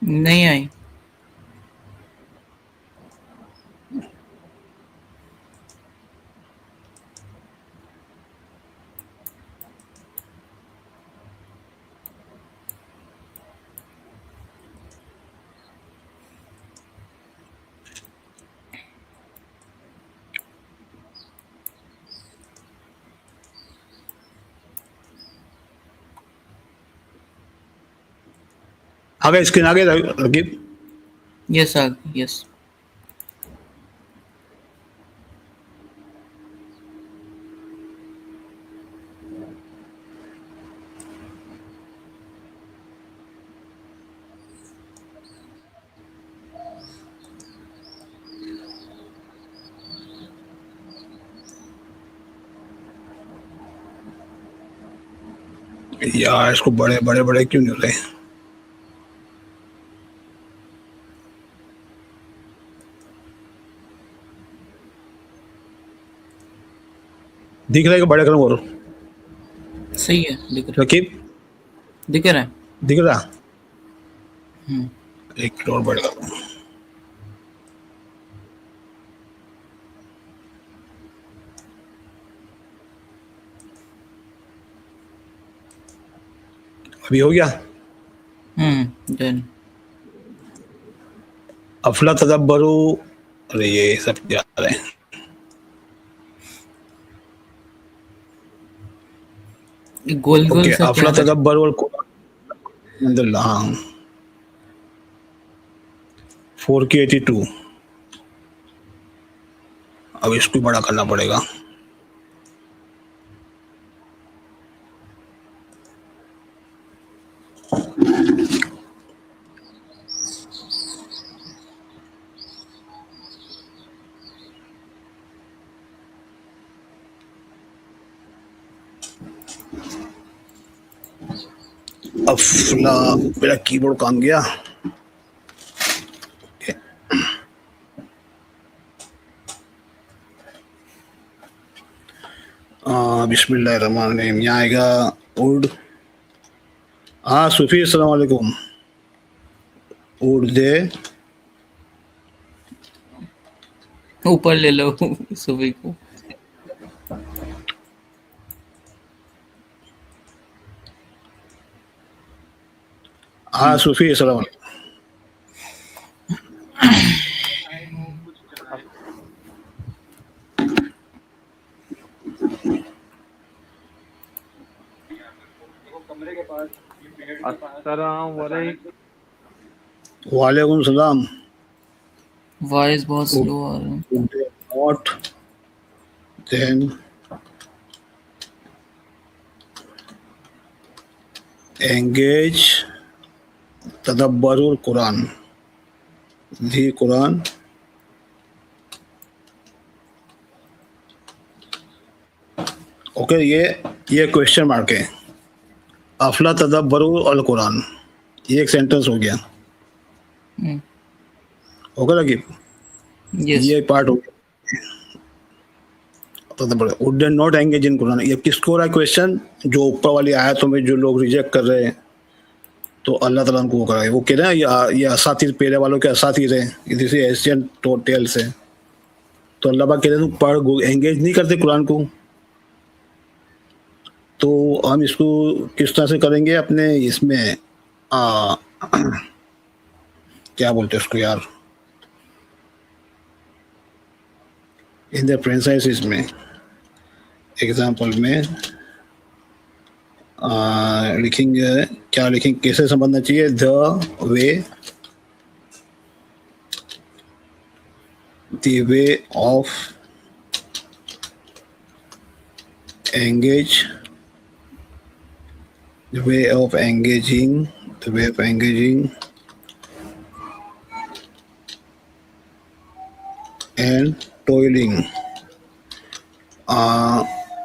नहीं आई। आगे स्क्रीन आगे रकीब। यस आ गई, यस। यार इसको बड़े बड़े बड़े क्यों नहीं होते? दिख रहा है कि बड़े करूं और? सही है, दिख रहा रकीब है, दिख रहा है। दिख रहा? हम्म। एक मिनट और बड़े करूं। अभी हो गया? डन। अफला तदब्बरू। अरे ये सब क्या रहे हैं? गोल गोल ओके, सा क्या अफला है? तदब्बरू और अल्हम्दुलिल्लाह। हाँ, 4K82। अब इसको बड़ा करना पड़ेगा। अफला, मेरा कीबोर्ड काम गया। बिस्मिल्लाहिर्रहमानिर्रहीम। यहाँ आएगा उर्द। हाँ सूफी, अस्सलाम वालेकुम। उर्दे ऊपर ले लो सुबह को। हाँ सूफी, अस्सलाम वालेकुम। वालेकुम सलाम। वॉइस बहुत स्लो आ रहा है। नॉट देन एंगेज तदब्बरुल कुरान, दी कुरान। ओके, ये क्वेश्चन मार्क है। अफला तदब्बरुल अल कुरान, ये एक सेंटेंस हो गया। ओके लगी, यस। ये पार्ट हो गया। वुड दे नॉट एंगेज इन कुरान, ये किसको हो रहा है क्वेश्चन? जो ऊपर वाली आयतों में जो लोग रिजेक्ट कर रहे हैं, तो अल्लाह ताला उनको वो कराए। वो कह रहे हैं ये असातिर, पहले वालों के असातिर है, दिस इज एशियन टेल्स है। तो अल्लाह पाक कह रहे हैं तुम पढ़, एंगेज नहीं करते कुरान को। तो हम इसको किस तरह से करेंगे अपने इसमें क्या बोलते हैं उसको यार, इन द फ्रेंचाइजीज में, एग्जाम्पल में लिखेंगे। क्या लिखेंगे, कैसे समझना चाहिए? The way of engage, the way of engaging and toiling.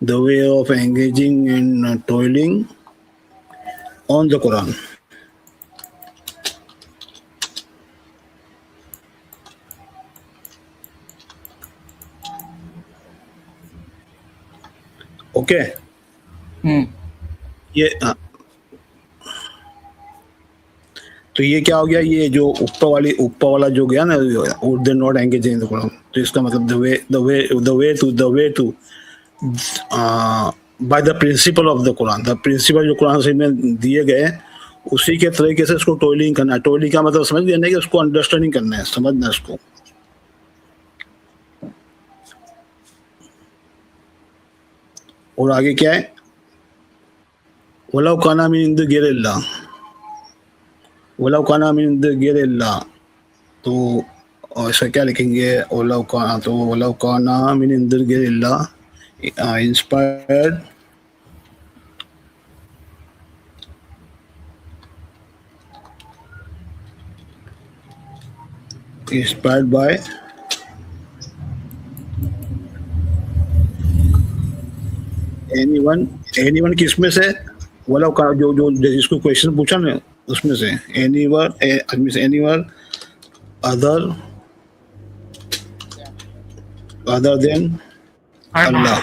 the way of engaging and toiling on the Quran. Okay. ये तो ये क्या हो गया, ये जो ऊपर वाला जो गया ना, they not engage in the Quran, तो इसका मतलब the way to by the principle of the Quran, the principle जो कुरान से में दिए गए उसी के तरीके से इसको टोलिंग करना है। टोलिंग का मतलब समझ गया ना, कि उसको अंडरस्टैंडिंग करना है, समझना है उसको। और आगे क्या है, वलाउ काना मिन इंद गिरिल्लाह, वलाउ काना मिन इंद गिरिल्लाह, तो ऐसा क्या लिखेंगे, वलाउ काना, तो वलाउ काना मिन इंद गिरिल्लाह इंस्पायर्ड by anyone किस में से, वाला का जो जो जिसको क्वेश्चन पूछा ना उसमें से, anyone other than Allah,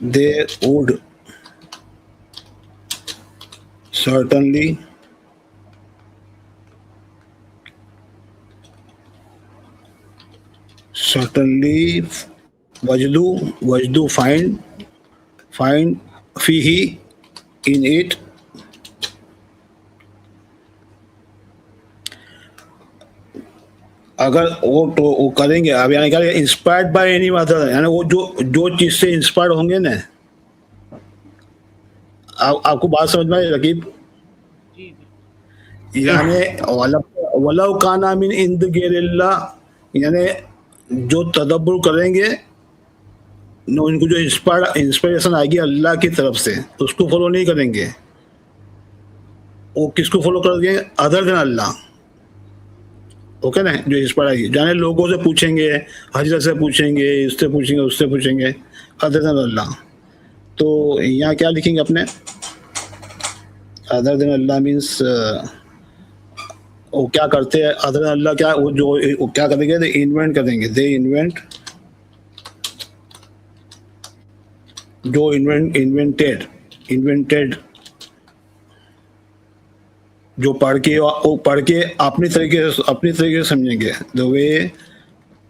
they would certainly wajdu find fihi in it अगर वो करेंगे। अब यानी क्या, इंस्पायर्ड बाय एनी अदर, यानी वो जो चीज से इंस्पायर्ड होंगे ना। आपको बात समझ में आई रकीब? यानी वलाउ काना मिन इंद गैरिल्लाह, यानी जो तदब्बुर करेंगे न, उनको जो इंस्पिरेशन आएगी अल्लाह की तरफ से, उसको फॉलो नहीं करेंगे। वो किसको फॉलो करेंगे, अदर देन अल्लाह, ओके ना, जो इंस्पायर आएगी। जाने लोगों से पूछेंगे, हजरत से पूछेंगे, इससे पूछेंगे, उससे पूछेंगे, अदर देन अल्लाह। तो यहाँ क्या लिखेंगे अपने, अदर देन अल्लाह मीन्स वो क्या करते हैं अदर देन अल्लाह, क्या वो क्या करेंगे, दे इन्वेंट करेंगे, दे इन्वेंटेड जो पढ़ के अपनी तरीके से समझेंगे, the way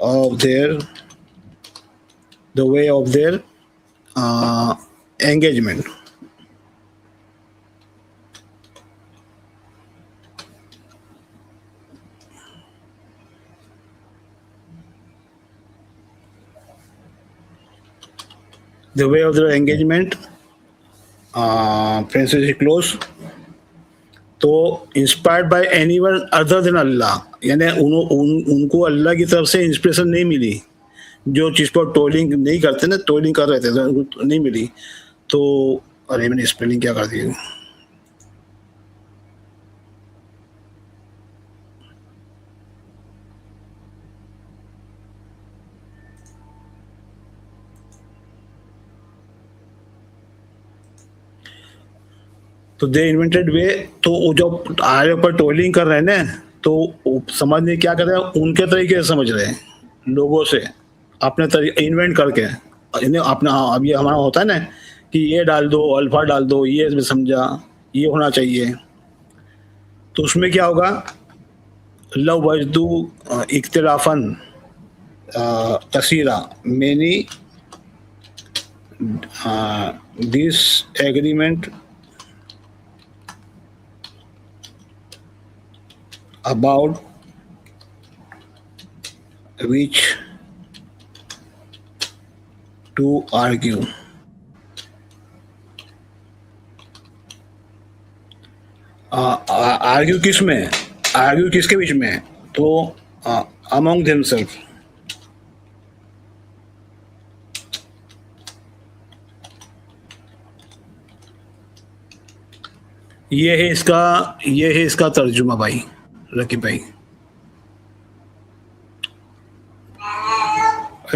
of their engagement. The way of their engagement, parenthesis close, तो inspired by anyone other than Allah, यानी उनको अल्लाह की तरफ से इंस्पिरेशन नहीं मिली। जो चीज़ पर टोलिंग नहीं करते ना, टोलिंग कर रहे थे तो उनको नहीं मिली। तो अरे मैंने स्पेलिंग क्या कर दी, तो दे इन्वेंटेड वे, तो वो जब आगे पर टोलिंग कर रहे हैं ना, तो समझने क्या कर रहे हैं, उनके तरीके से समझ रहे हैं, लोगों से अपने तरीके इन्वेंट करके इन्हें अपना। अब ये हमारा होता है ना कि ये डाल दो, अल्फा डाल दो, ये इसमें समझा, ये होना चाहिए। तो उसमें क्या होगा, लव वजदू इख्तिलाफन कसीरा, many disagreement about which to argue। Argue किस में, आर्ग्यू किसके बीच में, तो अमंग देमसेल्फ। ये है इसका तर्जुमा भाई, रकीब भाई।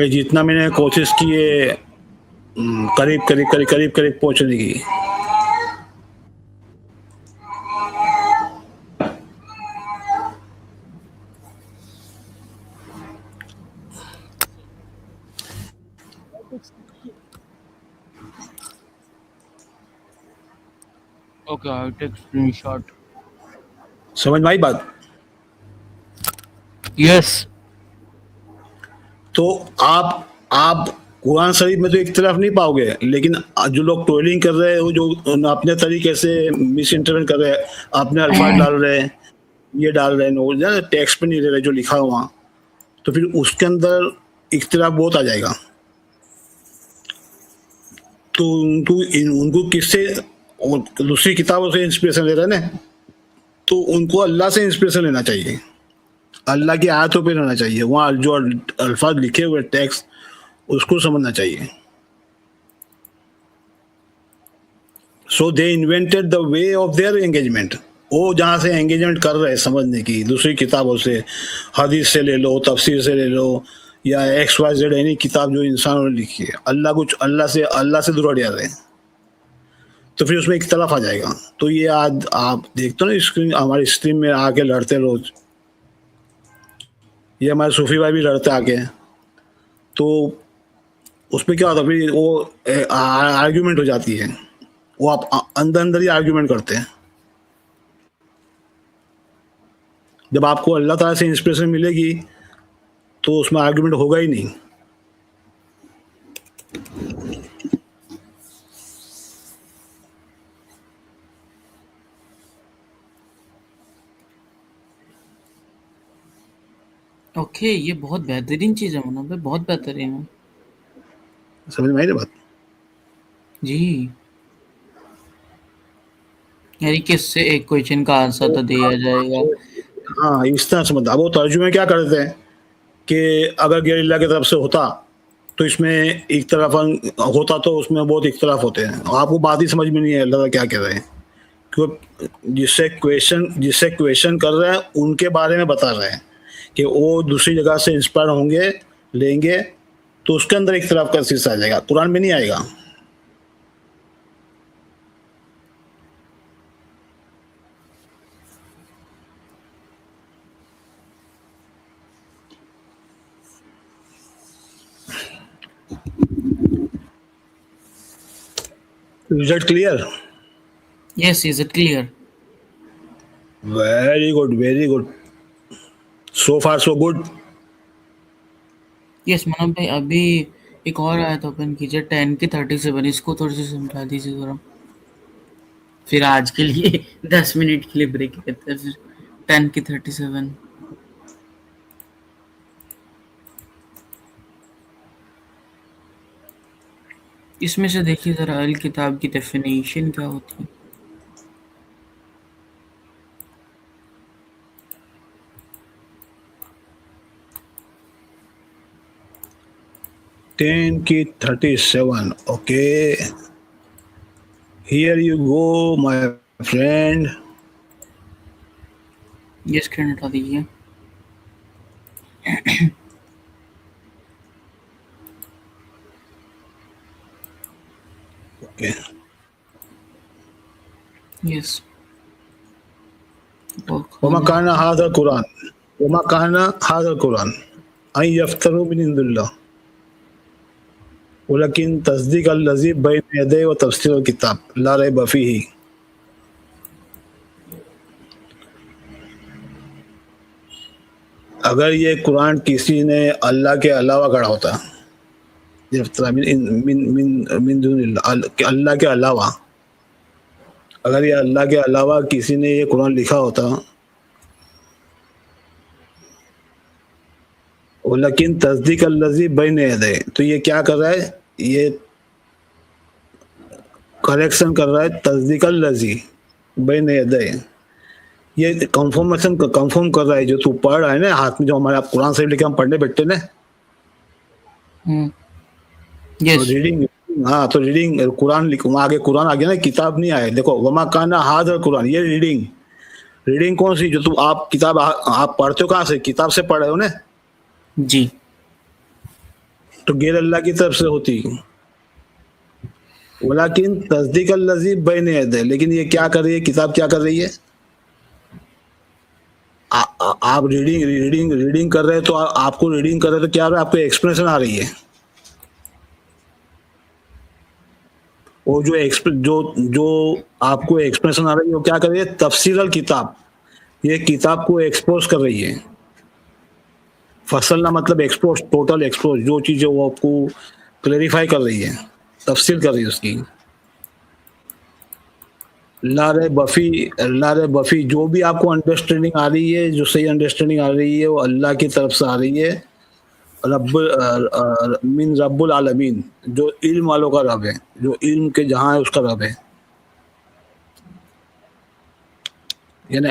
जितना मैंने कोशिश की है करीब पहुंचने की। Okay, I'll take screenshot. समझ में आई बात? Yes. तो आप कुरान शरीफ में तो एक तरफ नहीं पाओगे, लेकिन जो लोग ट्रोलिंग कर रहे हैं, वो जो अपने तरीके से मिस इंटरप्रेट कर रहे हैं, अपने अल्फाज डाल रहे हैं, ये डाल रहे हैं, टेक्स्ट पे नहीं दे रहे जो लिखा हुआ, तो फिर उसके अंदर इख्तिलाफ बहुत आ जाएगा। तो उनको किससे और दूसरी किताबों से इंस्पिरेशन ले रहे हैं ना, तो उनको अल्लाह से इंस्पिरेशन लेना चाहिए, अल्लाह की आयतों पे रहना चाहिए, वहाँ जो अल्फाज लिखे हुए टेक्स्ट उसको समझना चाहिए। So they invented the way of their engagement. वो जहाँ से एंगेजमेंट कर रहे हैं समझने की, दूसरी किताबों से, हदीस से ले लो, तफसीर से ले लो, या XYZ एनी किताब जो इंसानों ने लिखी है, अल्लाह से दूर हट जा रहे हैं, तो फिर उसमें इख्तलाफ आ जाएगा। तो ये आज आप देखते हो ना स्क्रीन, हमारी स्ट्रीम में आके लड़ते रोज, ये हमारे सूफी भाई भी लड़ते आके, तो उसमें क्या होता है फिर वो आर्ग्यूमेंट हो जाती है, वो आप अंदर ही आर्ग्यूमेंट करते हैं। जब आपको अल्लाह ताला से इंस्पिरेशन मिलेगी तो उसमें आर्ग्यूमेंट होगा ही नहीं। ओके, ये बहुत बेहतरीन चीज़ है मनोज भाई, बहुत बेहतरीन है। समझ में आई ना बात? जी, यानी किससे एक क्वेश्चन का आंसर तो दिया जाएगा। हाँ, इस तरह समझ। अब वो तर्जुमे क्या करते हैं कि अगर गैर अल्लाह की तरफ से होता तो इसमें इख्तलाफ होता, तो उसमें बहुत इख्तलाफ होते हैं। आपको बात ही समझ में नहीं है अल्लाह क्या कह रहे हैं, क्योंकि जिससे क्वेश्चन कर रहे हैं उनके बारे में बता रहे हैं कि वो दूसरी जगह से इंस्पायर होंगे, लेंगे, तो उसके अंदर इख्तलाफ का सिलसिला आ जाएगा, कुरान में नहीं आएगा। Is it clear? Yes, is it clear? Very good, very good. So far so good. Yes Manoj भाई, अभी एक और आया था, ओपन कीजिए 10 की 37, इसको थोड़ी सी समझा दीजिए जरा, फिर आज के लिए 10 मिनट के लिए ब्रेक लेते हैं। फिर 10 की 37, इसमें से देखिए जरा अल किताब की डेफिनेशन क्या होती है। टेन की 37. Okay. Here you go, my friend. ये स्क्रीन हटा दीजिए। Okay. यस, वमा काना हादर कुरान अन यफ्तरू मिन इंदिल्लाह वलकिन तस्दीक अल्लज़ी बैन यदैहि व तफसीर अल किताब ला रैब फीही। अगर ये कुरान किसी ने अल्लाह के अलावा गढ़ा होता, अल्लाह के अलावा, अगर ये अल्लाह के अलावा किसी ने ये कुरान लिखा होता, लेकिन तस्दीक अल्लज़ी बैन यदैहि, तो ये क्या कर रहा है, ये करेक्शन कर रहा है, तस्दीक अल्लज़ी बैन यदैहि, ये कंफर्म कर रहा है जो तू पढ़ रहा है ना हाथ में, जो हमारे आप कुरान शरीफ लेके हम पढ़ने बैठते ना, यस, रीडिंग, हाँ, तो रीडिंग कुरान आगे कुरान आ गया ना, किताब नहीं आए। देखो वमा काना हादर कुरान, ये रीडिंग कौन सी, जो तुम आप किताब आप पढ़ते हो कहाँ से, किताब से पढ़ रहे हो ना जी, तो गैर अल्लाह की तरफ से होती। वलाकिन तस्दीक अल्लज़ी बैन यदैहि, लेकिन ये क्या कर रही है, किताब क्या कर रही है, आप रीडिंग कर रहे हैं, तो आपको रीडिंग कर रहे हैं तो क्या आ रहा है, आपको एक्सप्रेशन आ रही है, और जो आपको एक्सप्रेशन आ रही है वो क्या कर रही है, तफसीरल किताब, ये किताब को एक्सपोज कर रही है। फसलना मतलब एक्सपोज, टोटल एक्सपोज, जो चीज़ें वो आपको क्लेरिफाई कर रही है, तफसील कर रही है उसकी। लारे बफी जो भी आपको अंडरस्टैंडिंग आ रही है, जो सही अंडरस्टैंडिंग आ रही है वो अल्लाह की तरफ से आ रही है। रब्बुल आलमीन, जो इल्म वालों का रब है, जो इल्म के जहाँ है उसका रब है। ये ना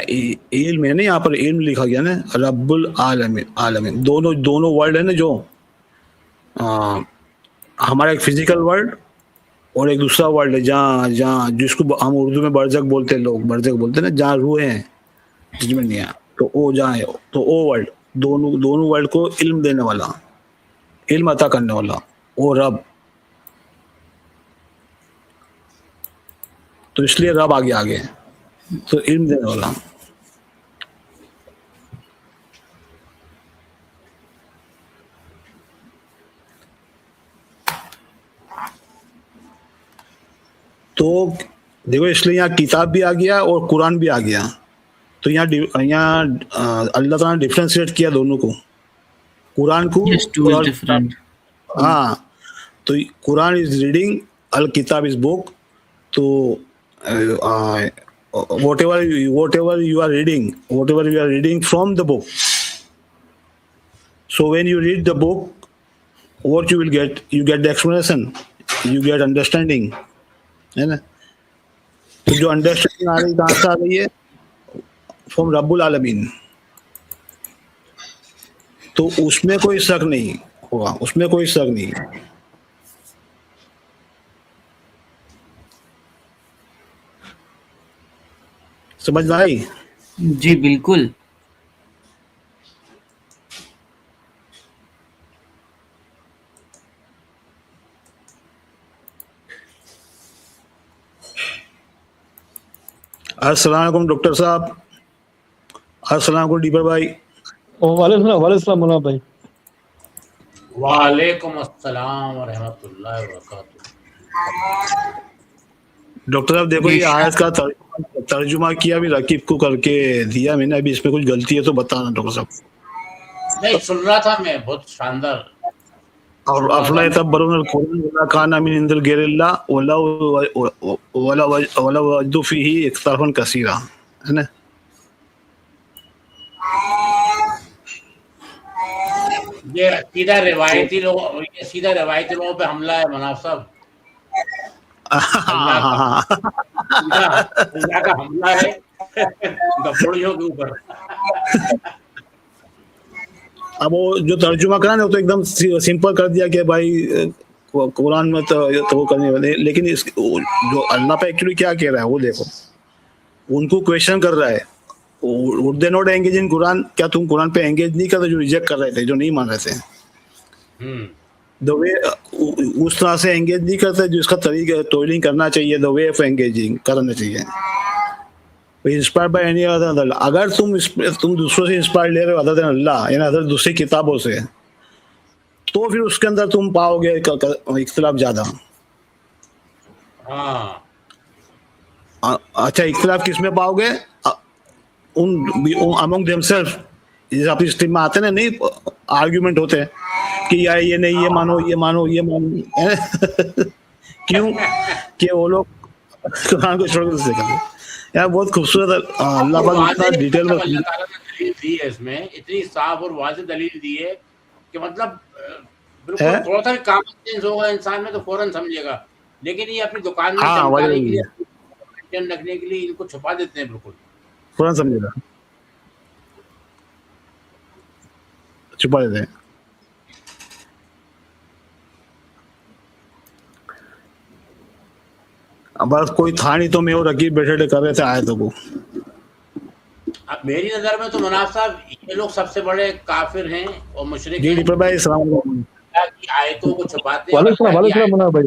इल्म है ना, यहाँ पर इल्म लिखा गया ना, रब्बुल आलमीन दोनों वर्ड है ना, जो हमारा एक फिजिकल वर्ड और एक दूसरा वर्ड है जहाँ जहाँ जिसको हम उर्दू में बरजक बोलते हैं, लोग बरजक बोलते हैं ना, जहाँ रूहें हैं जिसमें नहीं है, तो वो जहाँ है, तो वो वर्ड, दोनों वर्ड को इल्म देने वाला, इल्म अता करने वाला वो रब। तो इसलिए रब आगे तो इल्म देने वाला। तो देखो, इसलिए यहाँ किताब भी आ गया और कुरान भी आ गया। तो यहाँ अल्लाह ताला ने डिफरेंशिएट किया दोनों को, कुरान को Yes, two is और different. हाँ। तो कुरान इज रीडिंग, अल किताब इज बुक। तो whatever you are reading from the book, so when you read the book, what you get the explanation, you get understanding, है ना। तो जो अंडरस्टैंडिंग आ रही कहाँ से आ रही है, फ्रॉम रब्बुल आलमीन। तो उसमें कोई शक नहीं होगा, उसमें कोई शक नहीं। समझ में आई? जी बिल्कुल। अस्सलाम वालेकुम डॉक्टर साहब, अस्सलाम वालेकुम डीपर भाई। वालेकुम मुन्ना भाई। वालेकुम अस्सलाम व रहमतुल्लाहि व बरकातुहू। डॉक्टर साहब देखो, जी, ये आयत का तर्जुमा किया भी रकीब को करके दिया मैंने, अभी इसमें कुछ गलती है तो बताना डॉक्टर साहब। नहीं सुन रहा था मैं, बहुत शानदार। और अफला तबरुल कुरान वला काना मिन इंदिल गैरिल्लाह वला वजदु फीही इख्तिलाफन कसीरा, है ना। ये सीधा रिवायती लोगों पे हमला है मनाफ साहब। अल्लाह का हमला है गफड़ियों के ऊपर। अब वो जो तर्जुमा करा ना, वो तो एकदम सिंपल कर दिया कि भाई कुरान में तो वो करने वाले, लेकिन जो अल्लाह पे एक्चुअली क्या कह रहा है वो देखो, उनको क्वेश्चन कर रहा है, वुड दे नॉट एंगेज इन कुरान, क्या तुम कुरान पे एंगेज नहीं करते, जो रिजेक्ट कर रहे थे, जो नहीं मान रहे थे, द वे उस तरह से एंगेज नहीं करते जो इसका तरीका टोलिंग करना चाहिए, द वे ऑफ एंगेजिंग करना चाहिए। इंस्पायर्ड बाय एनी अदर, अगर तुम दूसरों से इंस्पायर ले रहे हो अदर देन अल्लाह, यानी अदर दूसरी किताबों से, तो फिर उसके अंदर तुम पाओगे इख्तिलाफ ज्यादा। अच्छा, इख्तिलाफ किस में पाओगे? अमंग देमसेल्फ, जैसे अपनी स्ट्रीम में आते ना, नहीं आर्ग्यूमेंट होते हैं कि यार ये नहीं, ये मानो ये मानो ये मानो क्यों? कि वो लोग कुरान को छोड़ कर करते। यार बहुत खूबसूरत अल्लाह पाक इतना डिटेल में अल्लाह ताला ने दलील दी है इसमें, इतनी साफ और वाज़ेह दलील दी है कि मतलब बिल्कुल थोड़ा सा कॉमन सेंस होगा इंसान में तो फौरन समझेगा, लेकिन ये अपनी दुकान में चमकाने के लिए, रखने के लिए इनको छुपा देते हैं, बिल्कुल फौरन समझेगा, छुपा देते हैं। बस कोई था नहीं तो मैं और रकीब बैठे कर रहे थे आयतों को। अब मेरी नजर में तो मनाफ साहब ये लोग सबसे बड़े काफिर हैं और मुशरिक जी हैं भाई, अस्सलाम वालेकुम। की आयतों को छुपाते हैं। वालेकुम मुन्ना भाई।